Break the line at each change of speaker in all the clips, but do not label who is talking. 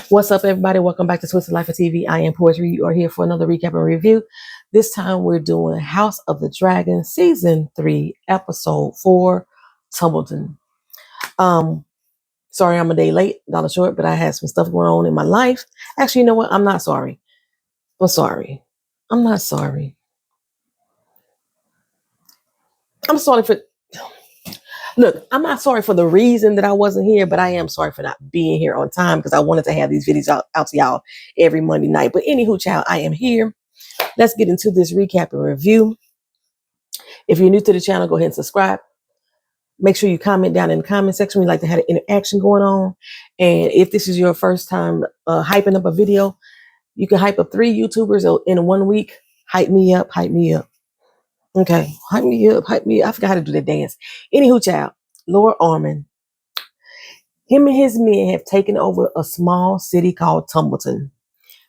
What's up, everybody? Welcome back to Twisted Life of TV. I am Poetry. You are here for another recap and review. This time we're doing House of the Dragon, Season 3, Episode 4, Tumbleton. Sorry I'm a day late, dollar short, but I had some stuff going on in my life. Actually, you know what? I'm not sorry. I'm sorry. I'm not sorry. I'm sorry for... Look, I'm not sorry for the reason that I wasn't here, but I am sorry for not being here on time because I wanted to have these videos out to y'all every Monday night. But anywho, child, I am here. Let's get into this recap and review. If you're new to the channel, go ahead and subscribe. Make sure you comment down in the comment section. We like to have an interaction going on. And if this is your first time hyping up a video, you can hype up 3 YouTubers in 1 week. Hype me up, hype me up. Okay, hype me up, hype me up. I forgot how to do that dance. Anywho, child, Lord Ormund. Him and his men have taken over a small city called Tumbleton.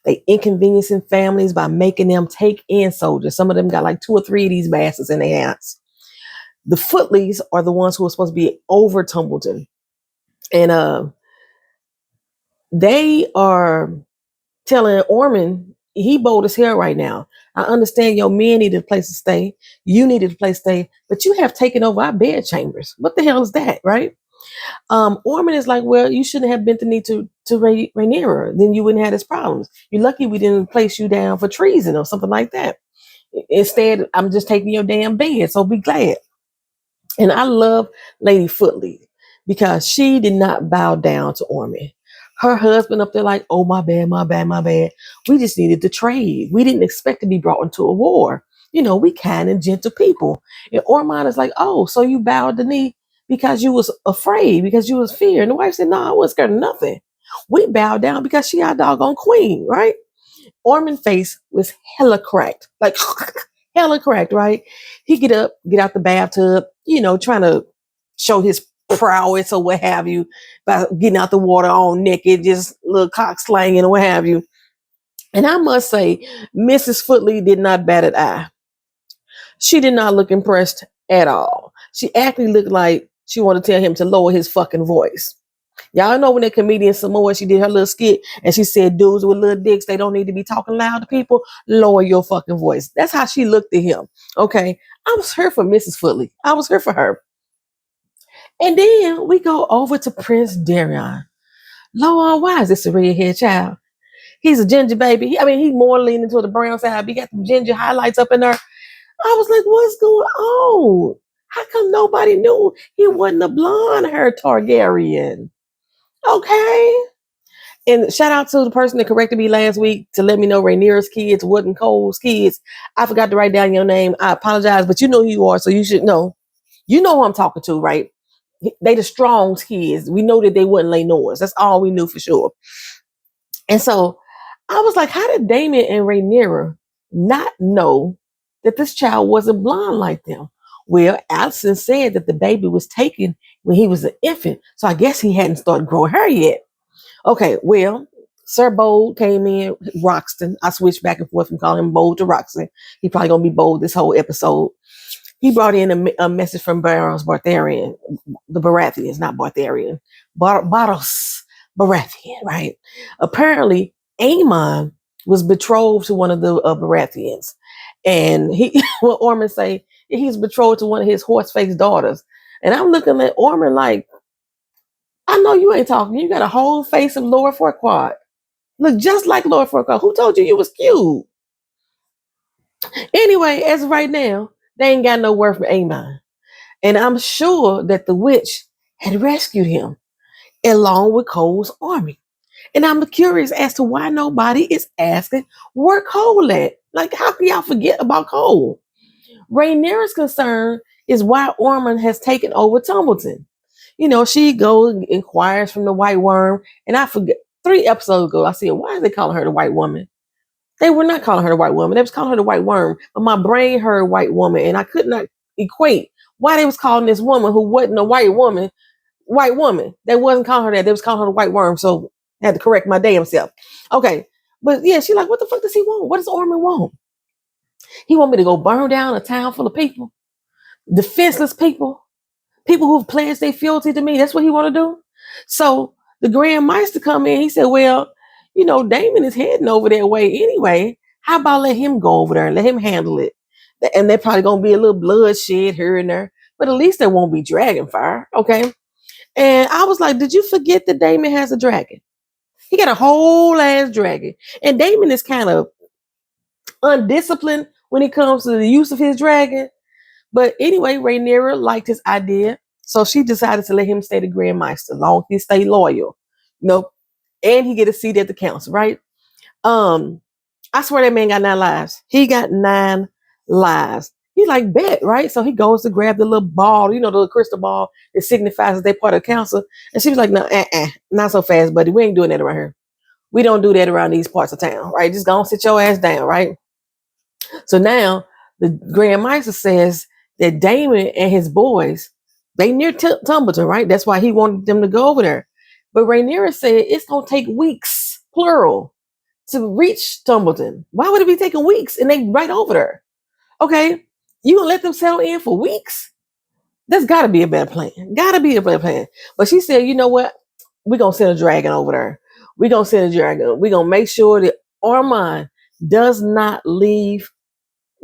They inconveniencing families by making them take in soldiers. Some of them got like 2 or 3 of these bastards in their hands. The Footleys are the ones who are supposed to be over Tumbleton. And they are telling Ormond, he bold as hell right now. I understand your men needed a place to stay. You needed a place to stay. But you have taken over our bed chambers. What the hell is that, right? Ormond is like, well, you shouldn't have bent the knee to Rhaenyra. Then you wouldn't have this problems. You're lucky we didn't place you down for treason or something like that. Instead, I'm just taking your damn bed. So be glad. And I love Lady Footly because she did not bow down to Ormond. Her husband up there like, oh, my bad, my bad, my bad. We just needed to trade. We didn't expect to be brought into a war. You know, we kind and gentle people. And Ormond is like, oh, so you bowed the knee because you was afraid, because you was feared. And the wife said, no, I wasn't scared of nothing. We bowed down because she our doggone queen, right? Ormond's face was hella cracked, like hella cracked, right? He get up, get out the bathtub, you know, trying to show his prowess or what have you by getting out the water all naked, just little cock slanging or what have you. And I must say, Mrs. Footly did not bat an eye. She did not look impressed at all. She actually looked like she wanted to tell him to lower his fucking voice. Y'all know when that comedian Samoa, she did her little skit and she said, dudes with little dicks, they don't need to be talking loud to people. Lower your fucking voice. That's how she looked at him. Okay. I was here for Mrs. Footly. I was here for her. And then we go over to Prince Daemon. Lord, why is this a redhead child? He's a ginger baby. He's more leaning to the brown side. He got some ginger highlights up in there. I was like, what's going on? How come nobody knew he wasn't a blonde hair Targaryen? Okay. And shout out to the person that corrected me last week to let me know Rhaenyra's kids wasn't Cole's kids. I forgot to write down your name. I apologize, but you know who you are, so you should know. You know who I'm talking to, right? They the Strong's kids. We know that they wasn't Rhaenyra's. That's all we knew for sure. And so I was like, how did Daemon and Rhaenyra not know that this child wasn't blonde like them? Well, Allison said that the baby was taken when he was an infant. So I guess he hadn't started growing hair yet. Okay, well, Sir Bold came in, Roxton. I switched back and forth from calling him Bold to Roxton. He probably going to be Bold this whole episode. He brought in a message from Barons Baratheon, the Baratheons, not Baratheon, Baros Baratheon, right? Apparently, Aemond was betrothed to one of the Baratheons. And what Ormond say, he's betrothed to one of his horse-faced daughters. And I'm looking at Ormond like, I know you ain't talking. You got a whole face of Lord Farquaad. Look just like Lord Farquaad. Who told you was cute? Anyway, as of right now, they ain't got no word from Aemond. And I'm sure that the witch had rescued him along with Cole's army. And I'm curious as to why nobody is asking where Cole at. Like, how can y'all forget about Cole? Rhaenyra's concern is why Ormond has taken over Tumbleton. You know, she goes and inquires from the White Worm. And I forget, 3 episodes ago, I said, why are they calling her the White Woman? They were not calling her the White Woman. They was calling her the White Worm. But my brain heard White Woman. And I could not equate why they was calling this woman who wasn't a white woman. They wasn't calling her that. They was calling her the White Worm. So I had to correct my damn self. Okay. But yeah, she's like, what the fuck does he want? What does Ormond want? He want me to go burn down a town full of people? Defenseless people? People who've pledged their fealty to me? That's what he want to do? So the Grand Maester come in. He said, well, Daemon is heading over that way anyway. How about let him go over there and let him handle it? And they're probably going to be a little bloodshed here and there, but at least there won't be dragon fire. Okay. And I was like, did you forget that Daemon has a dragon? He got a whole ass dragon. And Daemon is kind of undisciplined when it comes to the use of his dragon. But anyway, Rhaenyra liked his idea. So she decided to let him stay the Grand Maester, long as he stay loyal. And he get a seat at the council, right? I swear that man got 9 lives. He got 9 lives. He's like, bet, right? So he goes to grab the little ball, the little crystal ball that signifies that they're part of the council. And she was like, no, not so fast, buddy. We ain't doing that around here. We don't do that around these parts of town, right? Just go and sit your ass down, right? So now the Grand Maester says that Daemon and his boys, they near Tumbleton, right? That's why he wanted them to go over there. But Rhaenyra said it's going to take weeks, plural, to reach Tumbleton. Why would it be taking weeks? And they right over there. Okay, you gonna let them settle in for weeks? There's got to be a better plan. Got to be a better plan. But she said, you know what? We're going to send a dragon over there. We're going to send a dragon. We're going to make sure that Ormond does not leave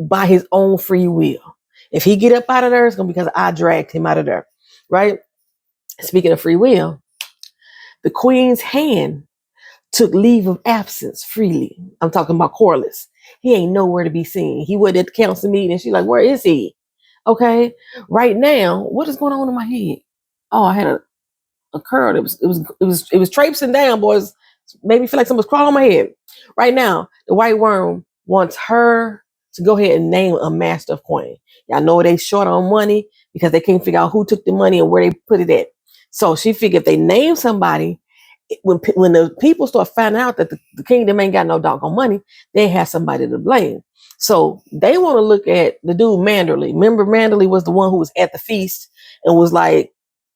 by his own free will. If he get up out of there, it's going to be because I dragged him out of there. Right? Speaking of free will, the queen's hand took leave of absence freely. I'm talking about Corlys. He ain't nowhere to be seen. He was at the council meeting. She's like, where is he? Okay. Right now, what is going on in my head? Oh, I had a curl. It was traipsing down, boys. Made me feel like something was crawling on my head. Right now, the White Worm wants her to go ahead and name a master of coin. Y'all know they short on money because they can't figure out who took the money and where they put it at. So she figured if they name somebody, when the people start finding out that the kingdom ain't got no doggone money, they have somebody to blame. So they want to look at the dude Manderly. Remember, Manderly was the one who was at the feast and was like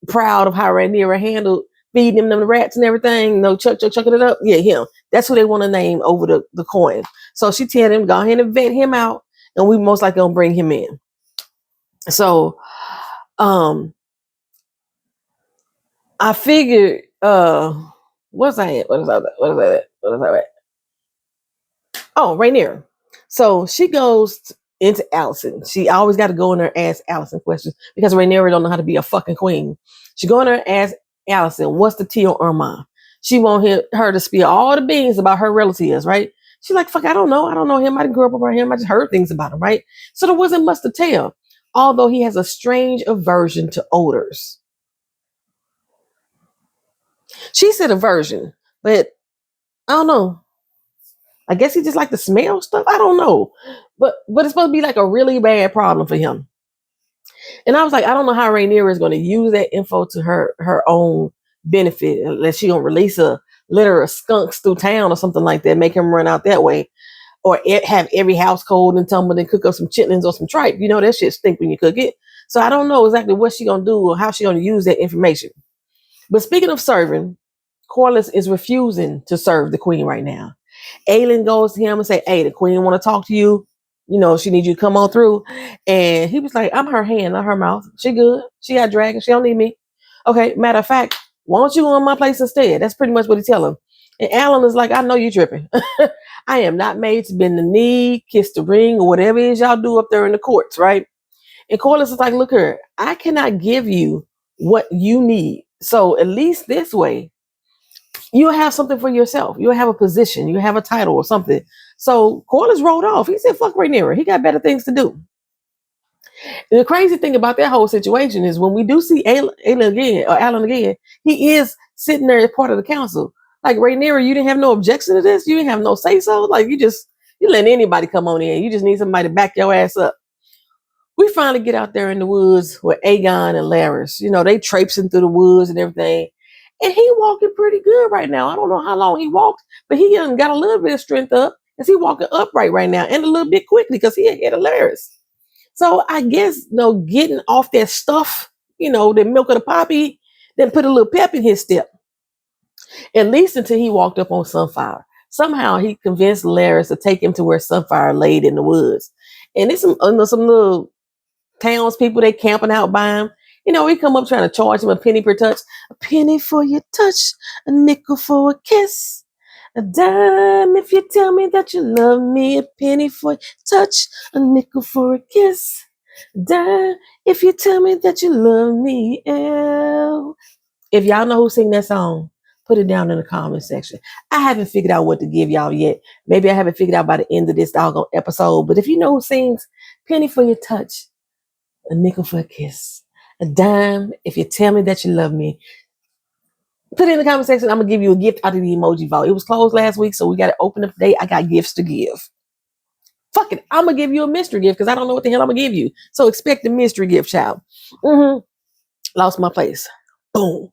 proud of how Rhaenyra handled feeding them the rats and everything. Chucking it up. Yeah, him. That's who they want to name over the coin. So she tell them, go ahead and vet him out, and we most likely gonna bring him in. So, I figured, what's that? What is that? Oh, Rhaenyra. So she goes into Alicent. She always got to go in there and ask Alicent questions because Rhaenyra don't know how to be a fucking queen. She go in there and ask Alicent, what's the tea on Ormond? She want her to spill all the beans about her relatives, right? She's like, fuck, I don't know him. I didn't grow up around him. I just heard things about him, right? So there wasn't much to tell, although he has a strange aversion to odors. She said aversion, but I don't know. I guess he just like to smell stuff. I don't know. But it's supposed to be like a really bad problem for him. And I was like, I don't know how Rhaenyra is going to use that info to her own benefit, unless she gonna release a litter of skunks through town or something like that, make him run out that way. Or have every house cold and tumble and cook up some chitlins or some tripe. You know, that shit stink when you cook it. So I don't know exactly what she gonna do or how she gonna use that information. But speaking of serving, Corlys is refusing to serve the queen right now. Aelin goes to him and say, hey, the queen want to talk to you. You know, she needs you to come on through. And he was like, I'm her hand, not her mouth. She good. She got dragon. She don't need me. Okay, matter of fact, why don't you go in my place instead? That's pretty much what he tell him. And Alan is like, I know you tripping. I am not made to bend the knee, kiss the ring, or whatever it is y'all do up there in the courts, right? And Corlys is like, look here, I cannot give you what you need. So at least this way, you'll have something for yourself. You'll have a position. You'll have a title or something. So Corlys rolled off. He said, fuck Rhaenyra. He got better things to do. And the crazy thing about that whole situation is when we do see Alan again, he is sitting there as part of the council. Like, Rhaenyra, you didn't have no objection to this? You didn't have no say-so? Like, you letting anybody come on in. You just need somebody to back your ass up. We finally get out there in the woods with Aegon and Larys. You know, they traipsing through the woods and everything. And he walking pretty good right now. I don't know how long he walked, but he got a little bit of strength up. Is he walking upright right now? And a little bit quickly because he ahead of Larys. So I guess, getting off that stuff, the milk of the poppy, then put a little pep in his step. At least until he walked up on Sunfire. Somehow he convinced Larys to take him to where Sunfire laid in the woods. And there's some little townspeople, they camping out by him. You know, we come up trying to charge him a penny per touch. A penny for your touch, a nickel for a kiss. A dime if you tell me that you love me. A penny for your touch, a nickel for a kiss. A dime if you tell me that you love me. If y'all know who sing that song, put it down in the comment section. I haven't figured out what to give y'all yet. Maybe I haven't figured out by the end of this doggone episode. But if you know who sings penny for your touch, a nickel for a kiss, a dime if you tell me that you love me, put it in the comment section. I'm going to give you a gift out of the emoji vault. It was closed last week, so we got to open up today. I got gifts to give. Fuck it. I'm going to give you a mystery gift because I don't know what the hell I'm going to give you. So expect a mystery gift, child. Lost my place. Boom.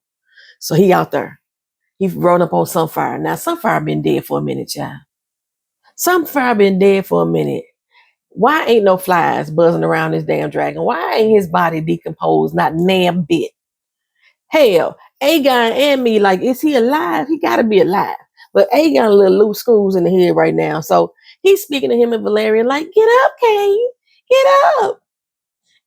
So he out there. He's grown up on Sunfire. Now, Sunfire been dead for a minute, child. Sunfire been dead for a minute. Why ain't no flies buzzing around this damn dragon? Why ain't his body decomposed? Not damn bit. Hell, Aegon and me, like, is he alive? He gotta be alive. But Aegon a little loose screws in the head right now. So he's speaking to him and Valerian like, get up, Kane. Get up.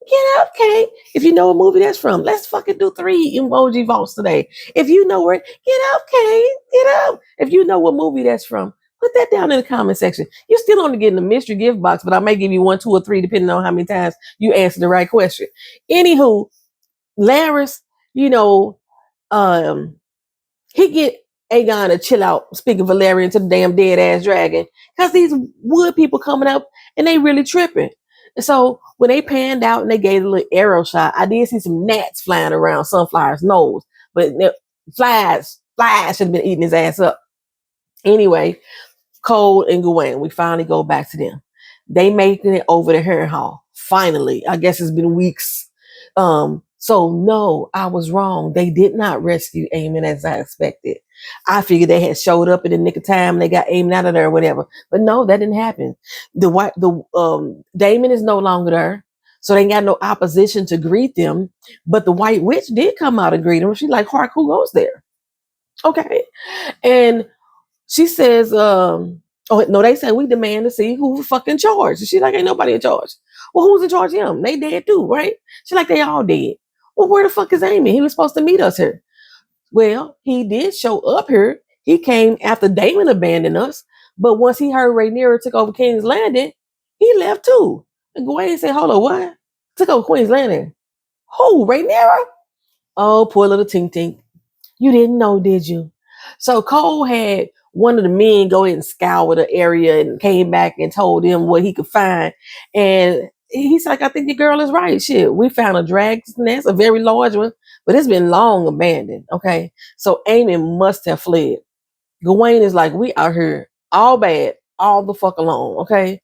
Get up, Kate. If you know what movie that's from, let's fucking do 3 emoji vaults today. If you know where, get up, Kate. Get up. If you know what movie that's from, put that down in the comment section. You're still only getting the mystery gift box, but I may give you 1, 2, or 3, depending on how many times you answer the right question. Anywho, Larys, you know, he get Aegon to chill out, speaking Valerian to the damn dead ass dragon, because these wood people coming up and they really tripping. And so when they panned out and they gave a little arrow shot, I did see some gnats flying around Sunflower's nose, but flies should have been eating his ass up. Anyway, Cole and Gawain, we finally go back to them. They making it over to Harrenhal. Finally, I guess it's been weeks. So no, I was wrong. They did not rescue Aemond as I expected. I figured they had showed up in the nick of time and they got Aemond out of there or whatever. But no, that didn't happen. Daemon is no longer there. So they ain't got no opposition to greet them. But the White Witch did come out and greet them. She's like, Hark, who goes there? Okay. And she says, oh no, they say we demand to see who's fucking charged. And she's like, ain't nobody in charge. Well, who's in charge of him? They dead too, right? She's like, they all dead. Well, where the fuck is Aemond? He was supposed to meet us here. Well, he did show up here. He came after Daemon abandoned us. But once he heard Rhaenyra took over King's Landing, he left too. And Gawain said, hold on, what? Took over Queen's Landing. Who, Rhaenyra? Oh, poor little Tink Tink. You didn't know, did you? So Cole had one of the men go ahead and scour the area and came back and told him what he could find. And he's like, I think the girl is right. Shit, we found a dragon's nest, a very large one, but it's been long abandoned. Okay. So Aemond must have fled. Gawain is like, we out here all bad, all the fuck alone. Okay.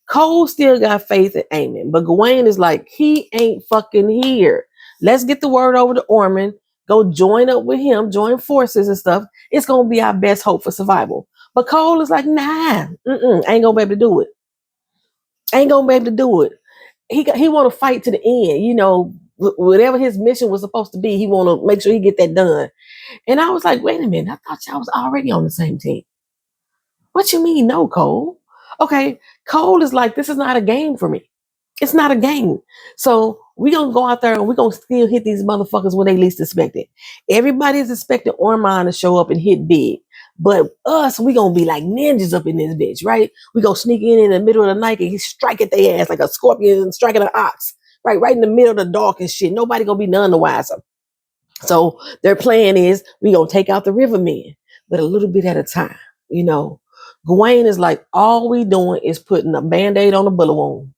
Cole still got faith in Aemond, but Gawain is like, he ain't fucking here. Let's get the word over to Ormund. Go join up with him, join forces and stuff. It's going to be our best hope for survival. But Cole is like, nah, ain't going to be able to do it. Ain't going to be able to do it. He want to fight to the end. You know, whatever his mission was supposed to be, he want to make sure he get that done. And I was like, wait a minute. I thought y'all was already on the same team. What you mean, no, Cole? Okay, Cole is like, this is not a game for me. It's not a game. So we're going to go out there and we're going to still hit these motherfuckers when they least expect it. Everybody's expecting Ormond to show up and hit big. But us, we going to be like ninjas up in this bitch, right? We going to sneak in the middle of the night and he strike at their ass like a scorpion striking an ox, right in the middle of the dark and shit. Nobody going to be none the wiser. So their plan is we going to take out the rivermen, but a little bit at a time, you know. Gawain is like, all we doing is putting a Band-Aid on a bullet wound.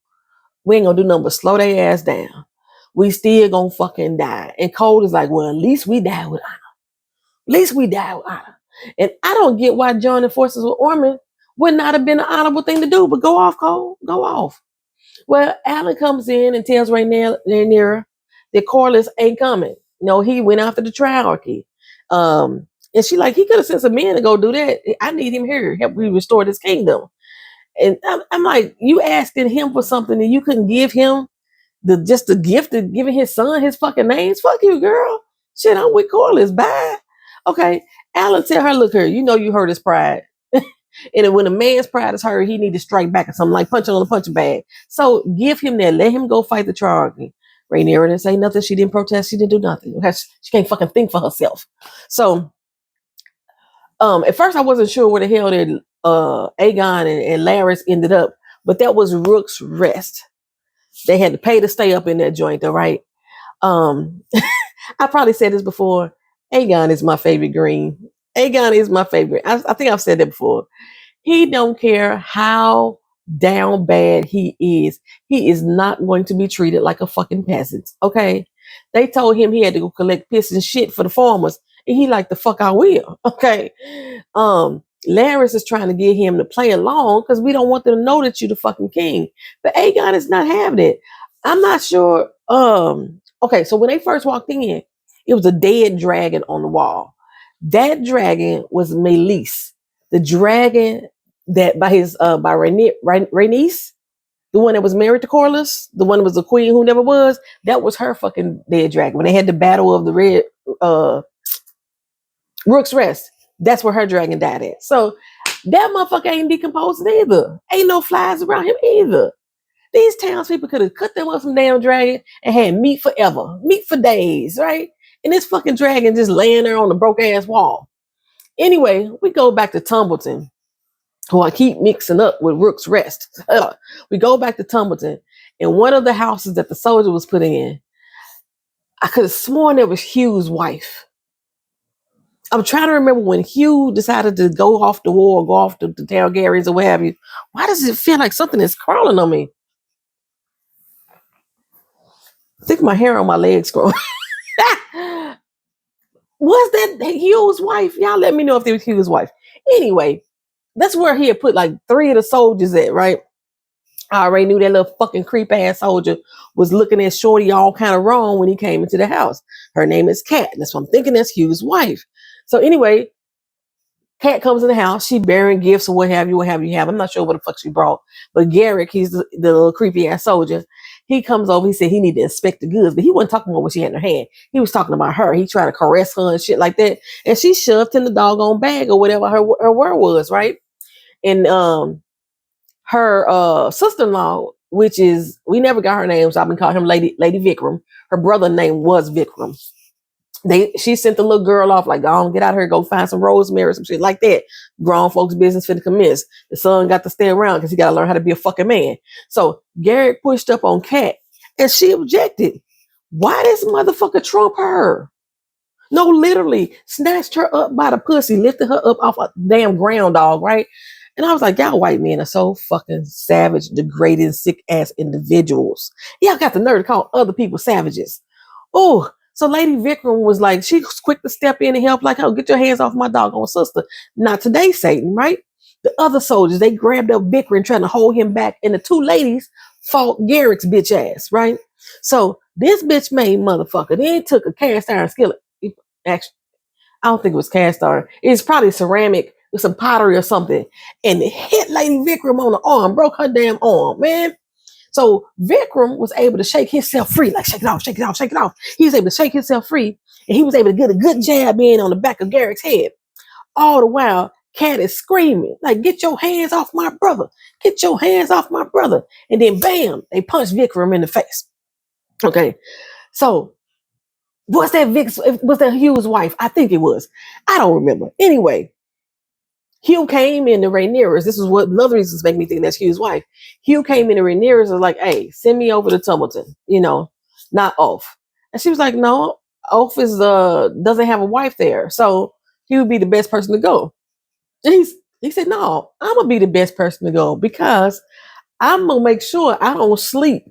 We ain't gonna do nothing but slow their ass down. We still gonna fucking die. And Cole is like, well, at least we die with honor. At least we die with honor. And I don't get why joining forces with Ormond would not have been an honorable thing to do, but go off, Cole. Go off. Well, Alan comes in and tells Rhaenyra that Corlys ain't coming. You know, he went after the Triarchy. And she like, he could have sent some men to go do that. I need him here. Help me restore this kingdom. And I'm like, you asking him for something and you couldn't give him the gift of giving his son his fucking names? Fuck you, girl. Shit, I'm with Corlys. Bye. Okay. Alan tell her, look here, you know you hurt his pride. And when a man's pride is hurt, he need to strike back or something like punching on a punching bag. So give him that. Let him go fight the Triarchy. Rhaenyra didn't say nothing. She didn't protest. She didn't do nothing. She can't fucking think for herself. So, at first I wasn't sure where the hell that Aegon and Larys ended up, but that was Rook's Rest. They had to pay to stay up in that joint, though, right? I probably said this before. Aegon is my favorite green. Aegon is my favorite. I think I've said that before. He don't care how down bad he is. He is not going to be treated like a fucking peasant. Okay. They told him he had to go collect piss and shit for the farmers. And he like, the fuck I will. Okay. Larys is trying to get him to play along because we don't want them to know that you're the fucking king. But Aegon is not having it. I'm not sure. Okay, so when they first walked in, it was a dead dragon on the wall. That dragon was Melis, the dragon that by Rhaenys, the one that was married to Corlys, the one that was the queen who never was. That was her fucking dead dragon. When they had the battle of the Red Rook's Rest, that's where her dragon died at. So that motherfucker ain't decomposing either. Ain't no flies around him either. These townspeople could have cut them up some damn dragon and had meat forever, meat for days, right? And this fucking dragon just laying there on the broke ass wall. Anyway, we go back to Tumbleton, who I keep mixing up with Rook's Rest. We go back to Tumbleton, and one of the houses that the soldier was put in, I could have sworn it was Hugh's wife. I'm trying to remember when Hugh decided to go off the war, go off the Targaryens or what have you. Why does it feel like something is crawling on me? I think my hair on my legs growing. Was that Hugh's wife? Y'all let me know if it was Hugh's wife. Anyway, that's where he had put like 3 of the soldiers at, right? I already knew that little fucking creep ass soldier was looking at Shorty all kind of wrong when he came into the house. Her name is Kat. That's what I'm thinking. That's Hugh's wife. So anyway, Kat comes in the house. She bearing gifts or what have you. I'm not sure what the fuck she brought. But Garrick, he's the little creepy ass soldier. He comes over. He said he need to inspect the goods, but he wasn't talking about what she had in her hand. He was talking about her. He tried to caress her and shit like that. And she shoved in the doggone bag or whatever her word was, right? And her sister-in-law, which is, we never got her name, so I've been calling him Lady Vikram. Her brother's name was Vikram. She sent the little girl off like, go on, get out of here, go find some rosemary, some shit like that. Grown folks' business finna commence. The son got to stay around because he got to learn how to be a fucking man. So Garrett pushed up on Kat, and she objected. Why this motherfucker trump her? No, literally snatched her up by the pussy, lifted her up off a damn ground dog, right? And I was like, y'all white men are so fucking savage, degrading, sick ass individuals. Y'all got the nerve to call other people savages. Oh, so Lady Vikram was like, she was quick to step in and help, like, oh, get your hands off my doggone sister. Not today, Satan, right? The other soldiers, they grabbed up Vikram trying to hold him back, and the 2 ladies fought Garrick's bitch ass, right? So this bitch made motherfucker then took a cast iron skillet. Actually, I don't think it was cast iron. It's probably ceramic with some pottery or something, and it hit Lady Vikram on the arm, broke her damn arm, man. So Vikram was able to shake himself free, like shake it off, shake it off, shake it off. He was able to shake himself free, and he was able to get a good jab in on the back of Garrick's head. All the while, Kat is screaming, like, get your hands off my brother. Get your hands off my brother. And then bam, they punched Vikram in the face. Okay, so was that Hugh's wife? I think it was. I don't remember. Anyway, Hugh came in to Rhaenyra's. This is what another reasons make me think that's Hugh's wife. Hugh came in to Rhaenyra's and was like, hey, send me over to Tumbleton, not Ulf. And she was like, no, Ulf is doesn't have a wife there. So he would be the best person to go. And he said, no, I'm gonna be the best person to go because I'm gonna make sure I don't sleep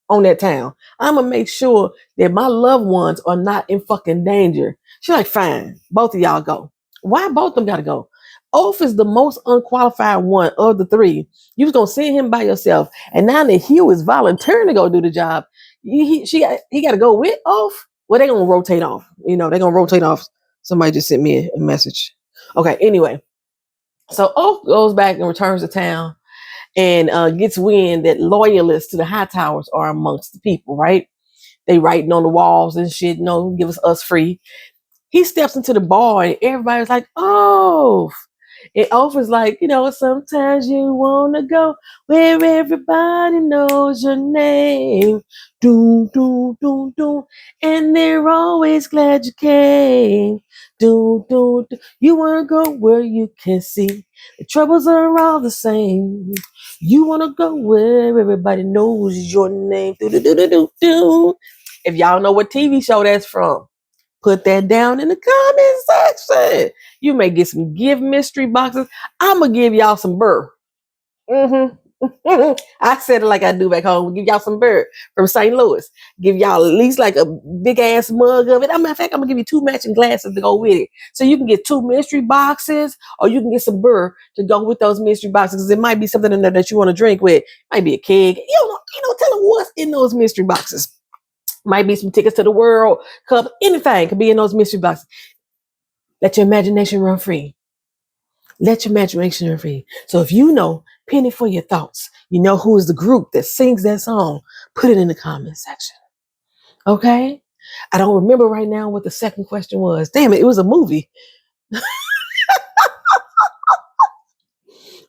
on that town. I'm gonna make sure that my loved ones are not in fucking danger. She's like, fine, both of y'all go. Why both of them gotta go? Ulf is the most unqualified one of the 3. You was gonna send him by yourself, and now that Hugh is volunteering to go do the job, he got to go with Ulf. Well, they gonna rotate off. They're gonna rotate off. Somebody just sent me a message. Okay, anyway, so Ulf goes back and returns to town and gets wind that loyalists to the high towers are amongst the people. Right? They writing on the walls and shit. Give us free. He steps into the bar and everybody's like, oh. It offers like, sometimes you wanna go where everybody knows your name. Doom, doom, doom, doom. And they're always glad you came. Doom, doom, doom. You wanna go where you can see the troubles are all the same. You wanna go where everybody knows your name. Do, do, do, do, do, do. If y'all know what TV show that's from, put that down in the comment section. You may get some gift mystery boxes. I'm going to give y'all some burr. I said it like I do back home. Give y'all some burr from St. Louis. Give y'all at least like a big ass mug of it. In fact, I'm going to give you 2 matching glasses to go with it. So you can get 2 mystery boxes, or you can get some burr to go with those mystery boxes. Because it might be something in there that you want to drink with. It might be a keg. Tell them what's in those mystery boxes. Might be some tickets to the World Cup. Anything could be in those mystery boxes. Let your imagination run free. Let your imagination run free. So if you know, penny for your thoughts. You know who is the group that sings that song. Put it in the comment section. Okay? I don't remember right now what the second question was. Damn it, it was a movie.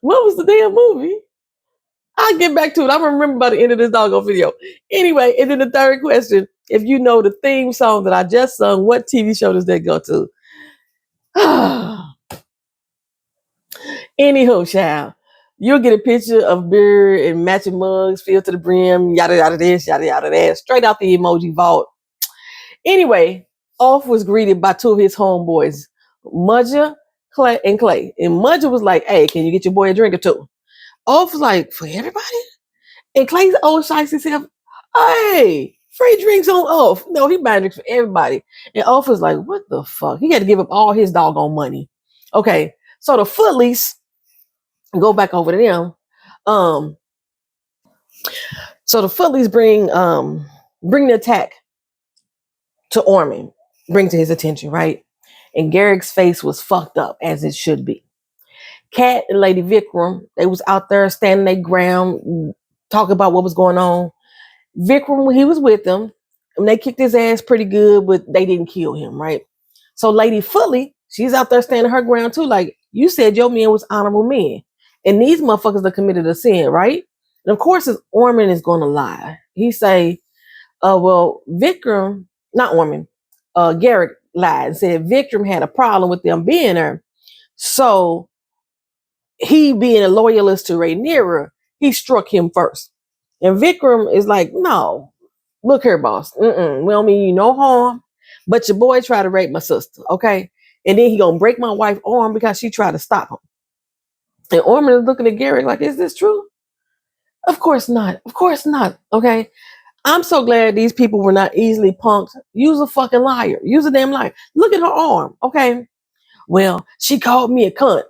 What was the damn movie? I'll get back to it. I don't remember by the end of this doggone video. Anyway, and then the third question, if you know the theme song that I just sung, what TV show does that go to? Anywho, child, you'll get a picture of beer and matching mugs filled to the brim, yada yada this, yada yada that, straight out the emoji vault. Anyway, Off was greeted by 2 of his homeboys, Mudja and Clay. And Mudja was like, "Hey, can you get your boy a drink or 2?" Off was like, "For everybody?" And Clay's old shites himself, "Hey, free drinks on Off." No, he buying drinks for everybody. And Off was like, "What the fuck?" He had to give up all his doggone money. Okay, so the Footlies, go back over to them. So the Footlies bring the attack to Ormond, bring to his attention, right? And Garrick's face was fucked up, as it should be. Kat and Lady Vikram, they was out there standing their ground, talking about what was going on. Vikram, he was with them, and they kicked his ass pretty good, but they didn't kill him, right? So Lady Footly, she's out there standing her ground too, like, you said your men was honorable men. And these motherfuckers are committed a sin, right? And of course, Ormond is going to lie. He say, well, Vikram, not Ormond, Garrick lied and said Vikram had a problem with them being there. So he, being a loyalist to Rhaenyra, he struck him first. And Vikram is like, no, look here, boss. We don't mean you no harm, but your boy tried to rape my sister, okay? And then he gonna break my wife's arm because she tried to stop him. And Ormond is looking at Garrick like, is this true? Of course not. Of course not, okay? I'm so glad these people were not easily punked. Use a fucking liar. Use a damn liar. Look at her arm, okay? Well, she called me a cunt.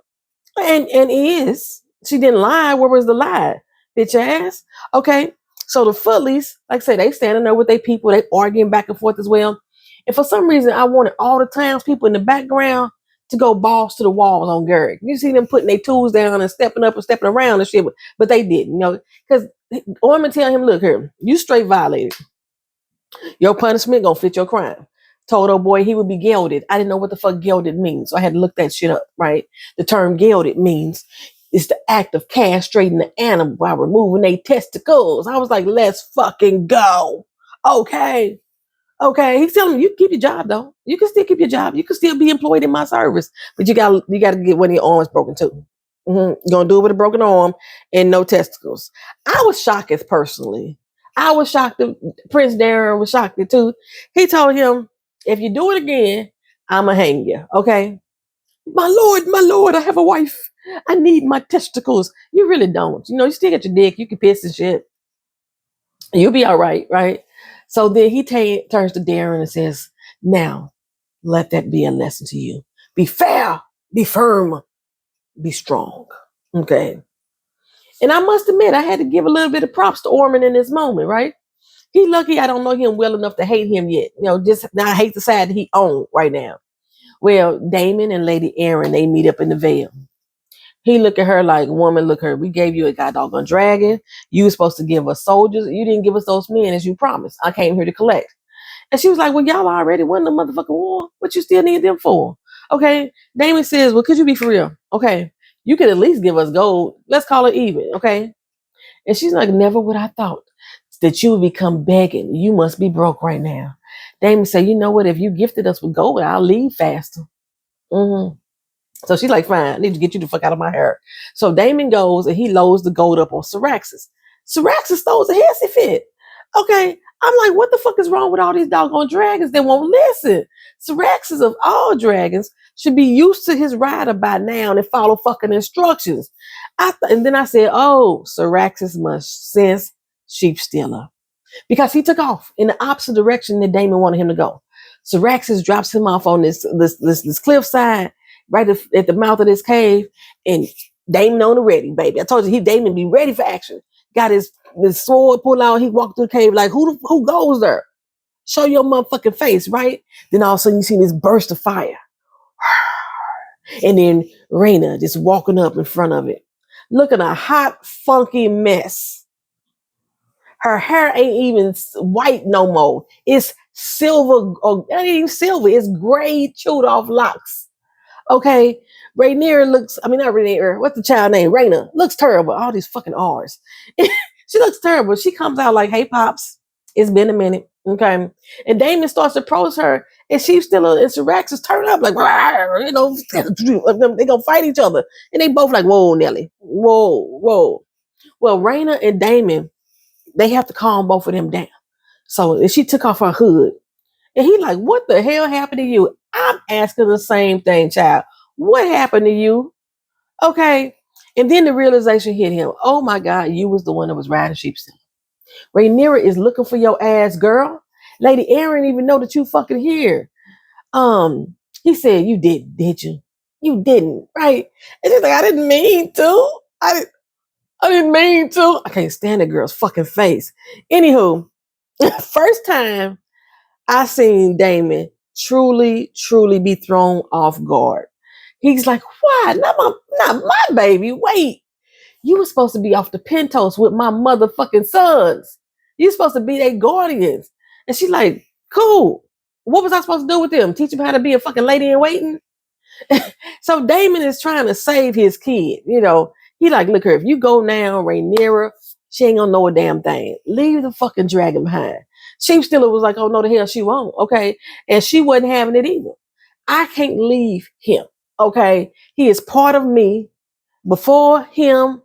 And is. She didn't lie. Where was the lie? Bitch ass. Okay. So the Footlies, like I said, they standing there with their people. They arguing back and forth as well. And for some reason, I wanted all the townspeople in the background to go balls to the walls on Garrick. You see them putting their tools down and stepping up and stepping around and shit, but they didn't, because Ormond tell him, look here, you straight violated. Your punishment gonna fit your crime. Told old boy he would be gelded. I didn't know what the fuck gelded means, so I had to look that shit up, right? The term gelded means it's the act of castrating the animal by removing their testicles. I was like, let's fucking go. Okay. Okay. He's telling me you can keep your job though. You can still keep your job. You can still be employed in my service, but you gotta get one of your arms broken too. You're gonna do it with a broken arm and no testicles. I was shocked as personally. I was shocked. Prince Darren was shocked too. He told him, if you do it again, I'ma hang you. Okay. My lord, I have a wife. I need my testicles. You really don't. You still got your dick. You can piss and shit. You'll be all right, right? So then he turns to Darren and says, now, let that be a lesson to you. Be fair, be firm, be strong. Okay. And I must admit, I had to give a little bit of props to Ormond in this moment, right? He lucky I don't know him well enough to hate him yet. Just not hate the side that he owned right now. Well, Daemon and Lady Erin, they meet up in the Vale. He look at her like, woman, look her. We gave you a goddamn dragon. You were supposed to give us soldiers. You didn't give us those men as you promised. I came here to collect. And she was like, well, y'all already won the motherfucking war. What you still need them for? Okay. Daemon says, well, could you be for real? Okay. You could at least give us gold. Let's call it even, okay? And she's like, never would I thought that you would become begging. You must be broke right now. Daemon said, you know what? If you gifted us with gold, I'll leave faster. Mm-hmm. So she's like, fine, I need to get you the fuck out of my hair. So Daemon goes and he loads the gold up on Syraxis. Syraxis throws a hissy fit. Okay, I'm like, what the fuck is wrong with all these doggone dragons that won't listen? Syraxis of all dragons should be used to his rider by now and follow fucking instructions. And then I said, oh, Syraxis must sense sheep stealer. Because he took off in the opposite direction that Daemon wanted him to go. Syraxis drops him off on this cliffside right at the mouth of this cave, and Daemon on the ready, baby. I told you Daemon be ready for action. Got his sword pulled out. He walked through the cave like, who goes there? Show your motherfucking face, right? Then all of a sudden you see this burst of fire, and then Rhaena just walking up in front of it, looking a hot, funky mess. Her hair ain't even white no more. It's silver, or it ain't even silver. It's gray, chewed off locks. Okay, Rhaenyra looks. I mean, not Rhaenyra. What's the child name? Rhaena looks terrible. All these fucking R's. She looks terrible. She comes out like, "Hey, pops, it's been a minute." Okay, and Daemon starts to approach her, and she's still in Syraxis turn up like, you know, they gonna fight each other, and they both like, "Whoa, Nelly, whoa, whoa." Well, Rhaena and Daemon, they have to calm both of them down. So she took off her hood. And he like, what the hell happened to you? I'm asking the same thing, child. What happened to you? Okay. And then the realization hit him. Oh my God, you was the one that was riding sheepskin. Rhaenyra is looking for your ass, girl. Lady Aaron even know that you fucking here. He said, you did you? You didn't, right? And she's like, I didn't mean to. I didn't mean to. I can't stand that girl's fucking face. Anywho, first time I seen Daemon truly be thrown off guard. He's like, why? Not my baby. Wait, you were supposed to be off the Pentos with my motherfucking sons. You supposed to be their guardians. And she's like, cool. What was I supposed to do with them? Teach them how to be a fucking lady in waiting? So Daemon is trying to save his kid. You know, he like, look here, if you go now, Rhaenyra, she ain't gonna know a damn thing. Leave the fucking dragon behind. Sheep Stealer was like, oh no, the hell she won't. Okay. And she wasn't having it either. I can't leave him. Okay. He is part of me. Before him,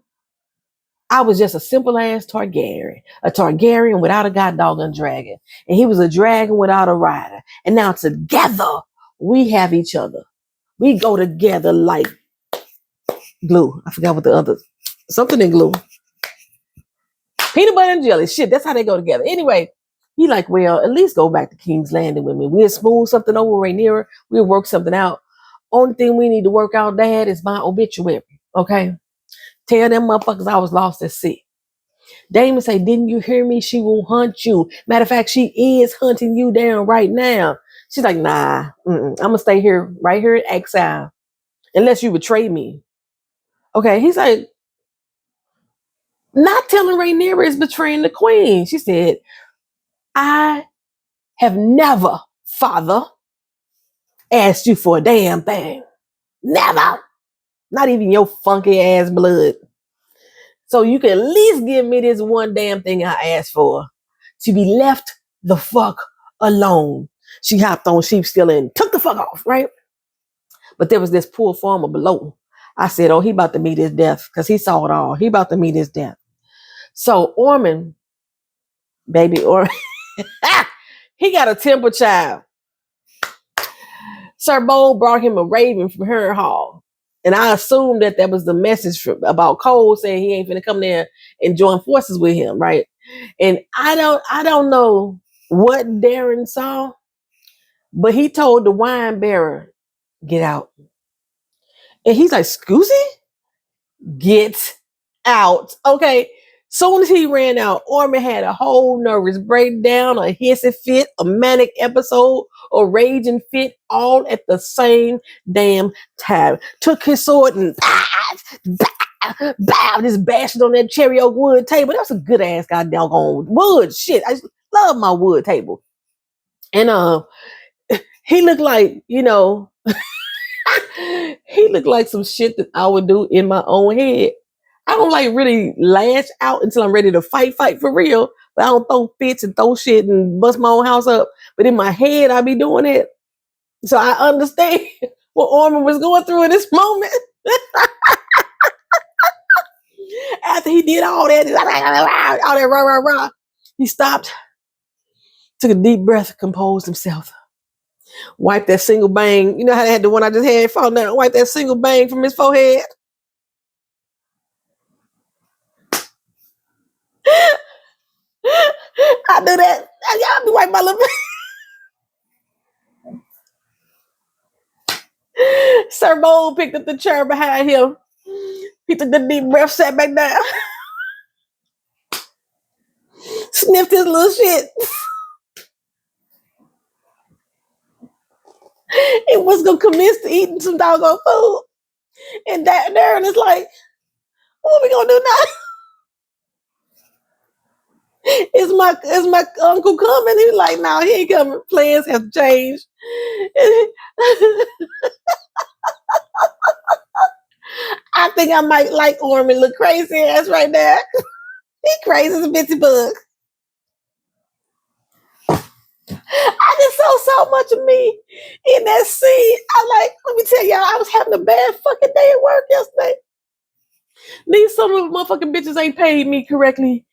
I was just a simple ass Targaryen. A Targaryen without a goddamn dragon. And he was a dragon without a rider. And now together, we have each other. We go together like glue. I forgot what the other, something in glue. Peanut butter and jelly. Shit, that's how they go together. Anyway, he like, well, at least go back to King's Landing with me. We'll smooth something over Rhaenyra. We'll work something out. Only thing we need to work out, Dad, is my obituary. Okay? Tell them motherfuckers I was lost at sea. Daemon say, didn't you hear me? She will hunt you. Matter of fact, she is hunting you down right now. She's like, nah, I'm going to stay here, right here in exile, unless you betray me. Okay, he's like, not telling Rhaenyra is betraying the queen. She said, I have never, father, asked you for a damn thing. Never. Not even your funky ass blood. So you can at least give me this one damn thing I asked for. To be left the fuck alone. She hopped on sheep stealer and took the fuck off, right? But there was this poor farmer below. I said, oh, he about to meet his death because he saw it all. He about to meet his death. So Ormund, baby Ormund, he got a temper child. Sir Bold brought him a raven from Harrenhal. And I assumed that was the message about Cole saying he ain't finna come there and join forces with him, right? And I don't know what Darren saw, but he told the wine bearer, get out. And he's like, Scoozy? Get out. Okay. Soon as he ran out, Ormond had a whole nervous breakdown, a hissy fit, a manic episode, a raging fit, all at the same damn time. Took his sword and just bashed it on that cherry oak wood table. That's a good ass goddamn wood. Shit, I love my wood table. And he looked like, you know, He looked like some shit that I would do in my own head. I don't like really lash out until I'm ready to fight for real. But I don't throw fits and throw shit and bust my own house up. But in my head, I be doing it. So I understand what Ormond was going through in this moment. After he did all that rah, he stopped, took a deep breath, composed himself, wiped that single bang. You know how they had the one I just had fall down? Wipe that single bang from his forehead. I do that. Y'all be wiping my little. Sir Bold picked up the chair behind him. He took the deep breath, sat back down, sniffed his little shit. He was gonna commence to eating some doggone food. And Darren is like, what we gonna do now? Is my uncle coming? He's like, no, he ain't coming. Plans have changed. I think I might like Ormond, look crazy ass right now. He crazy as a bitchy bug. I just saw so much of me in that scene. Let me tell y'all, I was having a bad fucking day at work yesterday. These some of the motherfucking bitches ain't paid me correctly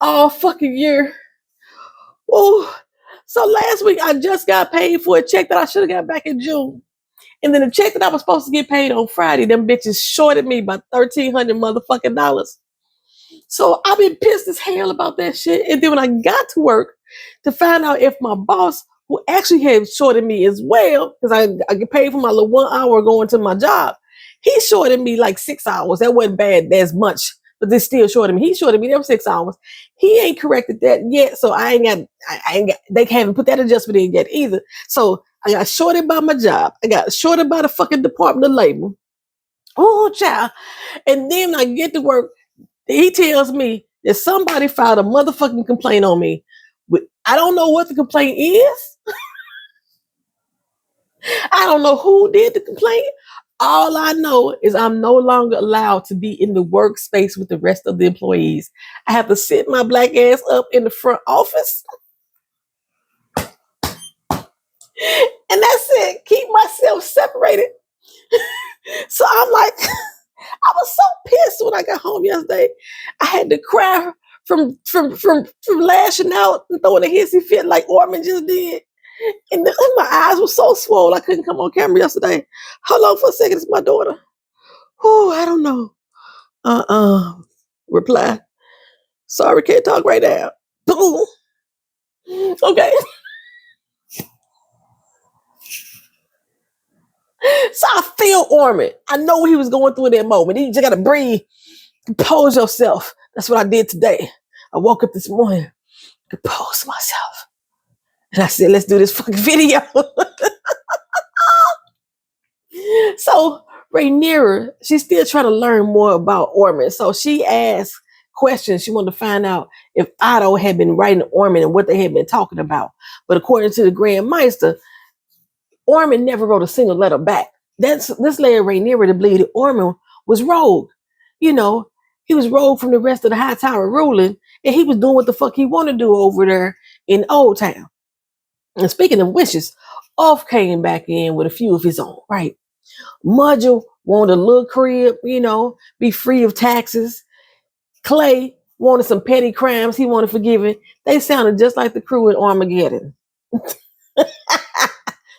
all fucking year. Oh, so last week I just got paid for a check that I should have got back in June. And then the check that I was supposed to get paid on Friday, them bitches shorted me by $1,300 motherfucking dollars. So I've been pissed as hell about that shit. And then when I got to work to find out if my boss, who actually had shorted me as well, because I get paid for my little 1 hour going to my job, he shorted me like 6 hours. That wasn't bad as much, but they still shorted me. He shorted me them 6 hours. He ain't corrected that yet, so I ain't got. They haven't put that adjustment in yet either. So I got shorted by my job. I got shorted by the fucking Department of Labor. Oh, child. And then I get to work. He tells me that somebody filed a motherfucking complaint on me. I don't know what the complaint is. I don't know who did the complaint. All I know is I'm no longer allowed to be in the workspace with the rest of the employees. I have to sit my black ass up in the front office. And that's it. Keep myself separated. So I'm like, I was so pissed when I got home yesterday. I had to cry from lashing out and throwing a hissy fit like Ormond just did. And my eyes were so swollen I couldn't come on camera yesterday. Hold on for a second, it's my daughter. Oh, I don't know. Reply. Sorry, can't talk right now. Boom. Okay. So I feel Ormond. I know what he was going through in that moment. You just gotta breathe. Compose yourself. That's what I did today. I woke up this morning, composed myself. And I said, let's do this fucking video. So Rhaenyra, she's still trying to learn more about Ormond. So she asked questions. She wanted to find out if Otto had been writing Ormond and what they had been talking about. But according to the Grand Maester, Ormond never wrote a single letter back. This led Rhaenyra to believe that Ormond was rogue. You know, he was rogue from the rest of the High Tower ruling, and he was doing what the fuck he wanted to do over there in Old Town. And speaking of wishes, Off came back in with a few of his own, right? Mudgel wanted a little crib, be free of taxes. Clay wanted some petty crimes he wanted forgiven. They sounded just like the crew in Armageddon.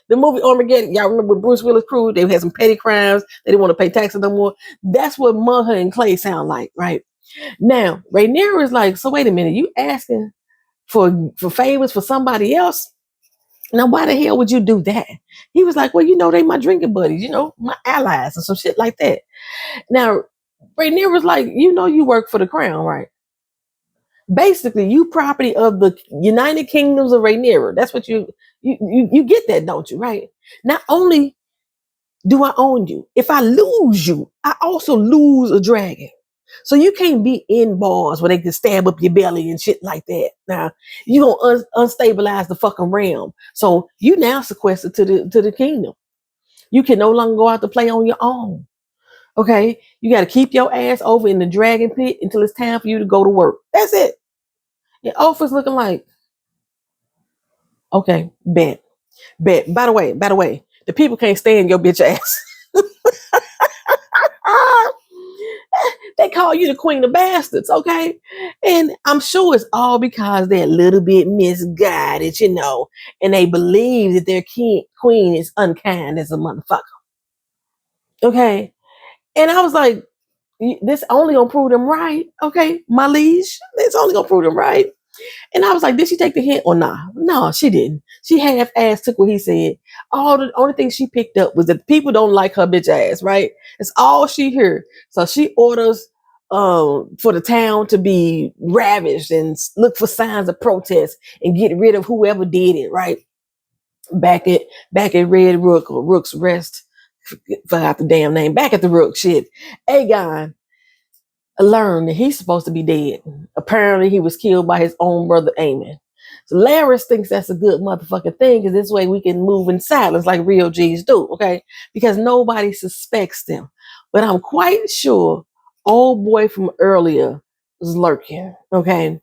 The movie Armageddon, y'all remember Bruce Willis' crew? They had some petty crimes. They didn't want to pay taxes no more. That's what Mugger and Clay sound like, right? Now, Rhaenyra is like, so wait a minute, you asking for favors for somebody else? Now, why the hell would you do that? He was like, well, they my drinking buddies, my allies and some shit like that. Now, Rhaenyra was like, you work for the crown, right? Basically, you property of the United Kingdoms of Rhaenyra. That's what you get that, don't you, right? Not only do I own you, if I lose you, I also lose a dragon. So you can't be in bars where they can stab up your belly and shit like that. Now, you gonna unstabilize the fucking realm. So you now sequestered to the kingdom. You can no longer go out to play on your own. Okay? You got to keep your ass over in the dragon pit until it's time for you to go to work. That's it. Your office looking like, okay, bet. Bet. By the way, the people can't stand your bitch ass. They call you the queen of bastards, okay? And I'm sure it's all because they're a little bit misguided, and they believe that their queen is unkind as a motherfucker, okay? And I was like, this only gonna prove them right, okay, my liege? It's only gonna prove them right. And I was like, did she take the hint or nah? No, she didn't. She half-ass took what he said. All the only thing she picked up was that people don't like her bitch ass, right? It's all she heard. So she orders for the town to be ravaged and look for signs of protest and get rid of whoever did it, right? Back at Red Rook or Rook's Rest. Forgot the damn name. Back at the Rook, shit. Aegon learned that he's supposed to be dead. Apparently, he was killed by his own brother, Aemond. So Larys thinks that's a good motherfucking thing because this way we can move in silence like real G's do, okay? Because nobody suspects them. But I'm quite sure old boy from earlier was lurking, okay?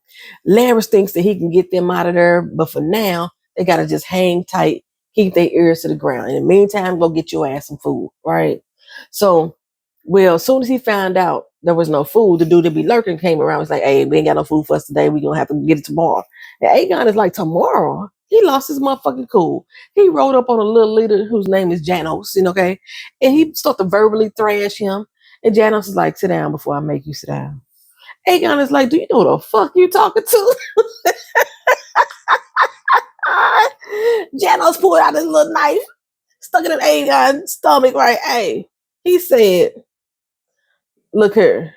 Larys thinks that he can get them out of there, but for now, they got to just hang tight, keep their ears to the ground. In the meantime, go get your ass some food, right? So, well, as soon as he found out there was no food, the dude that be lurking came around and was like, hey, we ain't got no food for us today. We're going to have to get it tomorrow. And Aegon is like, tomorrow? He lost his motherfucking cool. He rode up on a little leader whose name is Janos, okay? And he started to verbally thrash him. And Janos is like, sit down before I make you sit down. Aegon is like, do you know what the fuck you talking to? Janos pulled out his little knife, stuck it in Aegon's stomach, right? Hey, he said, look here,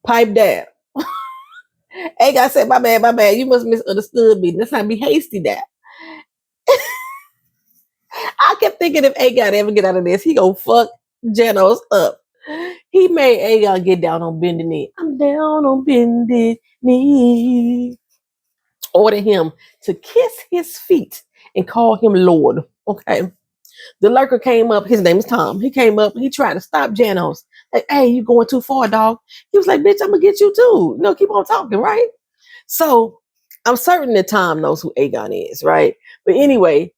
pipe down. Aegon said, my bad. You must misunderstood me. Let's not be hasty that. I kept thinking if Aegon ever get out of this, he gonna fuck Janos up. He made Aegon get down on bended knee. I'm down on bended knee. Ordered him to kiss his feet and call him Lord. Okay. The lurker came up. His name is Tom. He came up. He tried to stop Janos. Like, hey, you going too far, dog. He was like, bitch, I'm going to get you too. No, keep on talking, right? So I'm certain that Tom knows who Aegon is, right? But anyway,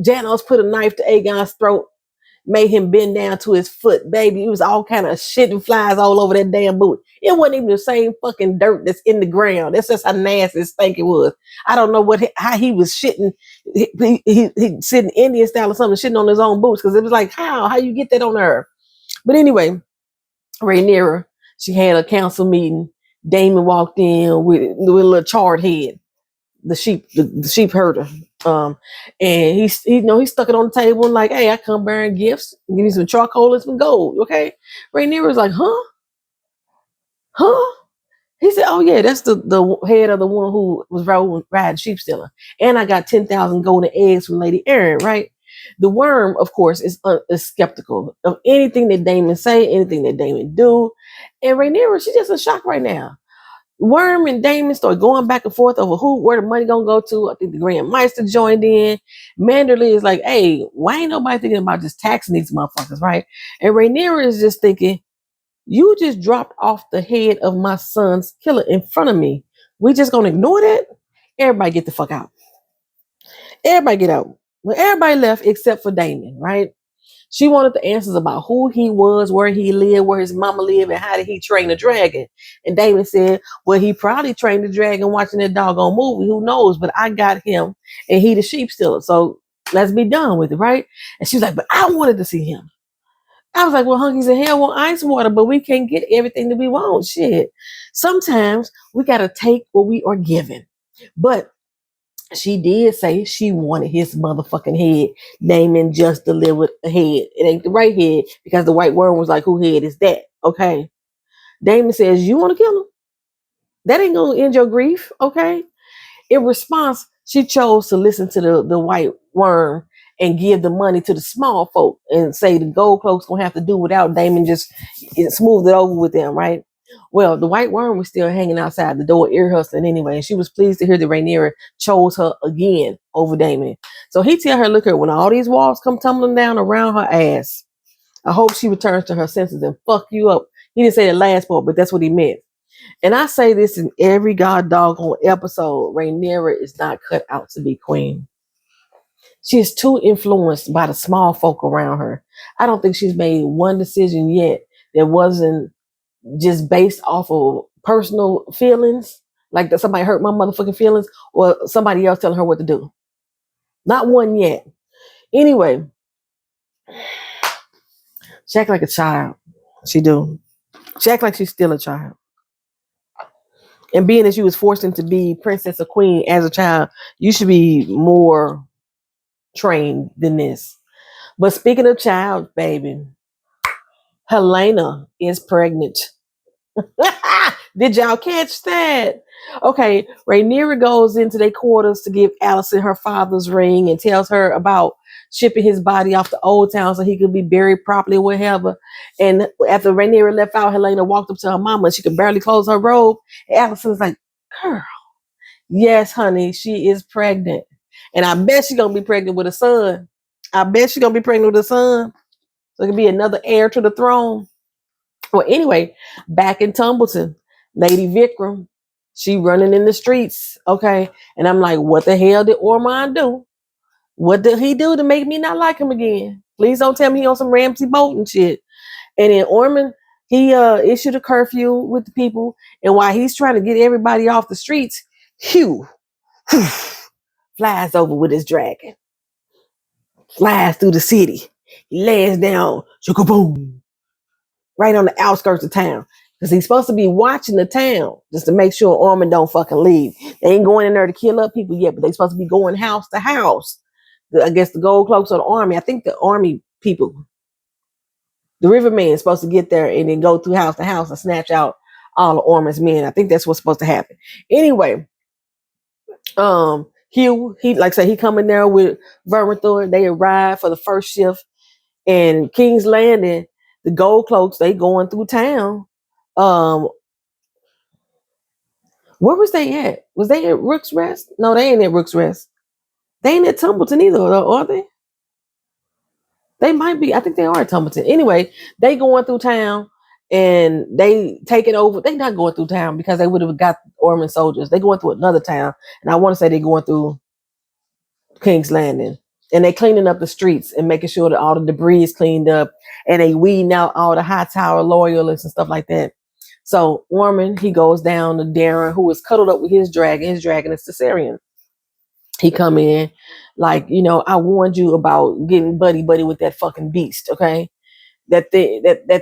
Janos put a knife to Aegon's throat, made him bend down to his foot. Baby, it was all kind of shit and flies all over that damn boot. It wasn't even the same fucking dirt that's in the ground. That's just how nasty this thing it was. I don't know how he was shitting. He sitting Indian style or something, shitting on his own boots because it was like, how you get that on her? But anyway, Rhaenyra, she had a council meeting. Daemon walked in with a little charred head, the sheep herder. And he stuck it on the table and like, hey, I come bearing gifts. Give me some charcoal and some gold, okay? Rhaenyra was like, huh? He said, oh yeah, that's the head of the one who was riding sheep stealing. And I got 10,000 golden eggs from Lady Erin, right? The worm, of course, is skeptical of anything that Daemon say, anything that Daemon do. And Rhaenyra, she's just in shock right now. Worm and Daemon started going back and forth over where the money gonna go to. I think the Grand Meister joined in. Manderly is like, hey, why ain't nobody thinking about just taxing these motherfuckers, right? And Rhaenyra is just thinking, you just dropped off the head of my son's killer in front of me. We just gonna ignore that? Everybody get the fuck out. Everybody get out. Well, everybody left except for Daemon, right? She wanted the answers about who he was, where he lived, where his mama lived, and how did he train the dragon. And Daemon said, well, he probably trained the dragon watching that doggone movie. Who knows? But I got him, and he the sheep stealer. So let's be done with it, right? And she was like, but I wanted to see him. I was like, well, hunkies in hell want ice water, but we can't get everything that we want. Shit. Sometimes we got to take what we are given. But she did say she wanted his motherfucking head. Daemon just delivered a head. It ain't the right head because the white worm was like, who head is that? Okay. Daemon says, you want to kill him? That ain't going to end your grief. Okay. In response, she chose to listen to the white worm and give the money to the small folk and say the gold cloak's going to have to do without Daemon just smooth it over with them, right? Well, the white worm was still hanging outside the door, ear hustling anyway, and she was pleased to hear that Rhaenyra chose her again over Daemon. So he tell her, look here, when all these walls come tumbling down around her ass, I hope she returns to her senses and fuck you up. He didn't say the last part, but that's what he meant. And I say this in every god doggone episode, Rhaenyra is not cut out to be queen. She is too influenced by the small folk around her. I don't think she's made one decision yet that wasn't just based off of personal feelings, like that somebody hurt my motherfucking feelings, or somebody else telling her what to do. Not one yet. Anyway, she act like a child. She do. She act like she's still a child. And being that she was forced into be princess or queen as a child, you should be more trained than this. But speaking of child, baby, Helena is pregnant. Did y'all catch that? Okay, Rhaenyra goes into their quarters to give Alicent her father's ring and tells her about shipping his body off to Old Town so he could be buried properly, whatever. And after Rhaenyra left out, Helena walked up to her mama. She could barely close her robe. And Alicent's like, girl, yes, honey, she is pregnant. And I bet she's going to be pregnant with a son. I bet she's going to be pregnant with a son. So it could be another heir to the throne. Well, anyway, back in Tumbleton, Lady Vikram, she running in the streets, okay? And I'm like, what the hell did Ormond do? What did he do to make me not like him again? Please don't tell me he on some Ramsay Bolton shit. And then Ormond, he issued a curfew with the people. And while he's trying to get everybody off the streets, Hugh flies over with his dragon. Flies through the city. He lands down, boom, right on the outskirts of town. Because he's supposed to be watching the town just to make sure Ormond don't fucking leave. They ain't going in there to kill up people yet, but they supposed to be going house to house. I guess the gold cloaks of the army. I think the army people, the Riverman is supposed to get there and then go through house to house and snatch out all of Ormond's men. I think that's what's supposed to happen. Anyway, Hugh, he like I said, he come in there with Vermithor. They arrive for the first shift. And King's Landing, the gold cloaks, they going through town. Where was they at? Was they at Rook's Rest? No, they ain't at Rook's Rest. They ain't at Tumbleton either, are they? They might be. I think they are at Tumbleton. Anyway, they going through town and they take it over. They not going through town because they would have got Ormond soldiers. They going through another town. And I want to say they going through King's Landing. And they cleaning up the streets and making sure that all the debris is cleaned up. And they weeding out all the high tower loyalists and stuff like that. So Ormond, he goes down to Darren, who is cuddled up with his dragon. His dragon is Caesarion. He come in like, I warned you about getting buddy with that fucking beast, okay? That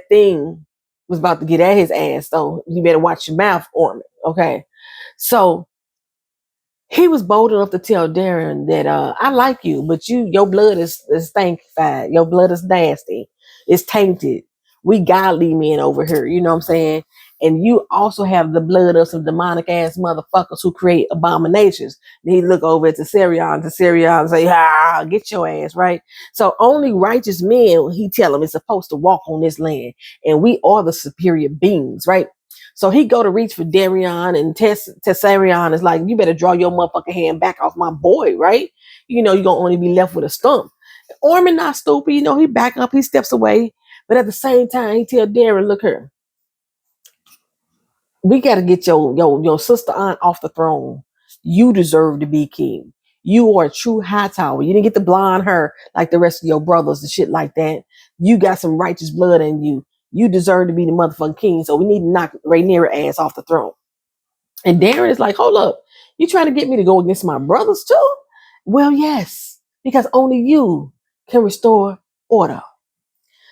thing was about to get at his ass, so you better watch your mouth, Ormond, okay? So he was bold enough to tell Darren that I like you, but your blood is stankified. Your blood is nasty. It's tainted. We godly men over here, you know what I'm saying? And you also have the blood of some demonic ass motherfuckers who create abominations. And he look over at Caesarion and say, get your ass, right? So only righteous men, he tell him, is supposed to walk on this land. And we are the superior beings, right? So he go to reach for Darion, and Tessarion is like, you better draw your motherfucking hand back off my boy, right? You're going to only be left with a stump. Ormond not stupid, he back up, he steps away. But at the same time, he tell Darren, look here, we got to get your sister aunt off the throne. You deserve to be king. You are a true high tower. You didn't get the blonde hair like the rest of your brothers and shit like that. You got some righteous blood in you. You deserve to be the motherfucking king. So we need to knock Rhaenyra ass off the throne. And Darren is like, hold up. You trying to get me to go against my brothers too? Well, yes, because only you can restore order.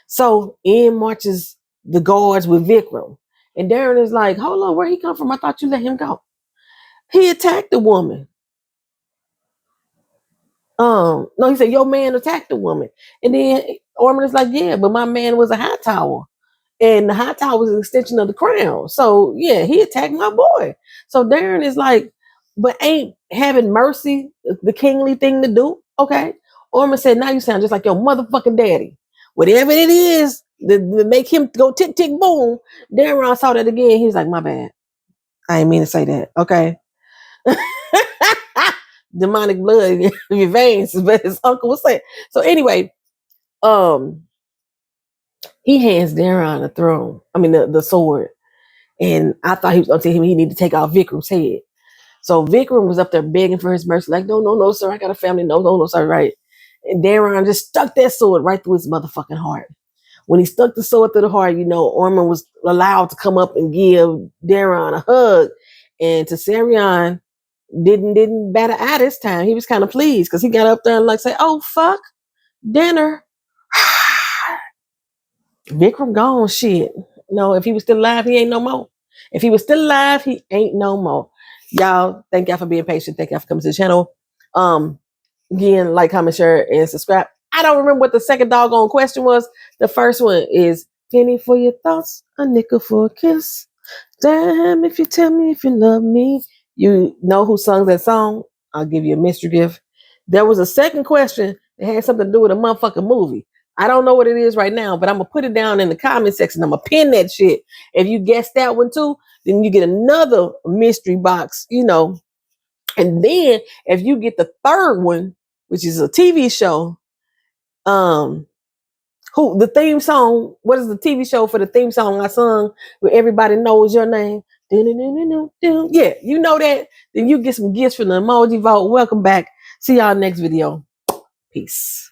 So in marches the guards with Vikram. And Darren is like, hold on, where he come from? I thought you let him go. He attacked the woman. No, he said, your man attacked the woman. And then Ormond is like, yeah, but my man was a high tower. And the high tower was an extension of the crown. So, yeah, he attacked my boy. So Darren is like, but ain't having mercy the kingly thing to do? Okay. Ormond said, now you sound just like your motherfucking daddy. Whatever it is, to make him go tick tick boom. Daemon saw that again. He was like, my bad. I ain't mean to say that. Okay. Demonic blood in your veins, but his uncle was saying. So anyway, he hands Daemon the throne. I mean the sword. And I thought he was gonna tell him he needed to take off Vikram's head. So Vikram was up there begging for his mercy, like, no, sir, I got a family. No, sir, right. And Daemon just stuck that sword right through his motherfucking heart. When he stuck the sword through the heart, Ormond was allowed to come up and give Daemon a hug. And Tessarion didn't bat an eye this time. He was kind of pleased because he got up there and like say, oh, fuck, dinner. Vikram gone, shit. No, if he was still alive, he ain't no more. If he was still alive, he ain't no more. Y'all, thank y'all for being patient. Thank y'all for coming to the channel. Again, like, comment, share, and subscribe. I don't remember what the second doggone question was. The first one is, penny for your thoughts, a nickel for a kiss. Damn, if you tell me if you love me. You know who sung that song? I'll give you a mystery gift. There was a second question that had something to do with a motherfucking movie. I don't know what it is right now, but I'm going to put it down in the comment section. I'm going to pin that shit. If you guess that one too, then you get another mystery box, And then if you get the third one, which is a TV show, who the theme song, what is the TV show for the theme song I sung where everybody knows your name? Yeah, you know that. Then you get some gifts from the emoji vault. Welcome back. See y'all next video. Peace.